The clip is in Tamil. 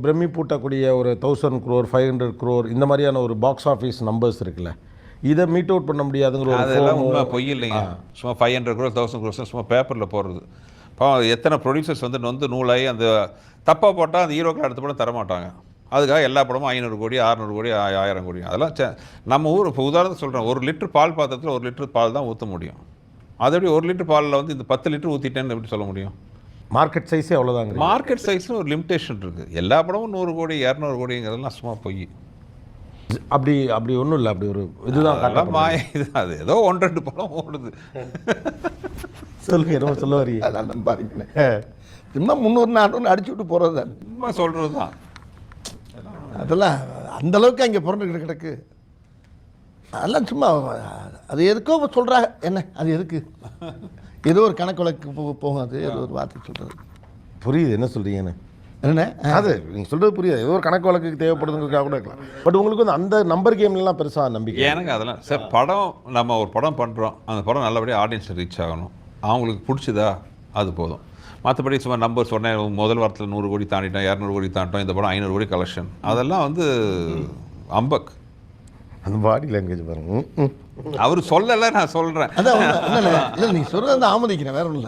பிரமி பூட்டக்கூடிய ஒரு 1000 crore 500 crore இந்த மாதிரியான ஒரு பாக்ஸ் ஆஃபீஸ் நம்பர்ஸ் இருக்குல்ல, இதை மீட் அவுட் பண்ண முடியாதுங்கிற ஒரு அதெல்லாம் உண்மை பொய் இல்லைங்க. சும்மா 500 crore 1000 crore சும்மா பேப்பரில் போடுறது. இப்போ எத்தனை ப்ரொடியூசர்ஸ் வந்து நூலாகி அந்த தப்பாக போட்டால் அந்த ஹீரோக்கள் அடுத்த படம் தரமாட்டாங்க. அதுக்காக எல்லா படமும் 500 கோடி 600 கோடி 1000 கோடி அதெல்லாம் நம்ம ஊர் இப்போ உதாரணத்துக்கு சொல்கிறேன், 1 லிட்டர் பால் பாத்திரத்தில் 1 லிட்டர் பால் தான் ஊற்ற முடியும். அது எப்படி 1 லிட்டர் பாலில் வந்து இந்த 10 லிட்டர் ஊற்றிட்டேன்னு எப்படி சொல்ல முடியும்? மார்க்கெட் சைஸே அவ்வளோதாங்க. மார்க்கெட் சைஸ்னு ஒரு லிமிடேஷன் இருக்குது. எல்லா படமும் 100 கோடி 200 கோடிங்கிறதெல்லாம் சும்மா பொய். அப்படி ஒன்றும் இல்லை. அப்படி ஒரு இதுதான் மாய இது. அது ஏதோ 1-2 படம் ஓடுது. சொல்லுங்க, என்ன சொல்ல வரீங்க? அதான் நம்பாதீங்கண்ணே. சும்மா 300-400 அடிச்சு விட்டு போகிறது தான். சும்மா சொல்கிறது தான். அதெல்லாம் அந்தளவுக்கு அங்கே புரண்டுக்கிட்டு கிடக்கு. அதெல்லாம் சும்மா அது எதுக்கோ சொல்கிறாங்க. என்ன அது எதுக்கு? ஏதோ ஒரு கணக்கு வழக்கு போகும். அது ஏதோ ஒரு வார்த்தை சொல்கிறது. புரியுது என்ன சொல்கிறீங்கன்னு. என்ன அது நீங்கள் சொல்கிறது புரியுது. ஏதோ ஒரு கணக்கு வழக்குக்கு தேவைப்படுதுங்கிறதுக்காக கூட இருக்கலாம். பட் உங்களுக்கு வந்து அந்த நம்பர் கேம்லாம் பெருசாக நம்பிக்கை எனக்கு அதெல்லாம் சார். படம் நம்ம ஒரு படம் பண்ணுறோம், அந்த படம் நல்லபடியாக ஆடியன்ஸை ரீச் ஆகணும், அவங்களுக்கு பிடிச்சதா அது போதும். மற்றபடி சும்மா நம்பர் சொன்னேன், முதல் வாரத்தில் 100 கோடி தாண்டிட்டோம் 200 கோடி தாண்டிட்டோம், இந்த படம் 500 கோடி கலெக்ஷன், அதெல்லாம் வந்து அம்பக். அந்த பாடி லாங்குவேஜ் பாருங்க. அவர் சொல்லலை, நான் சொல்கிறேன். அதான் இல்லை நீ சொல்கிறது ஆமதிக்கிறேன், வேற ஒன்றும் இல்லை.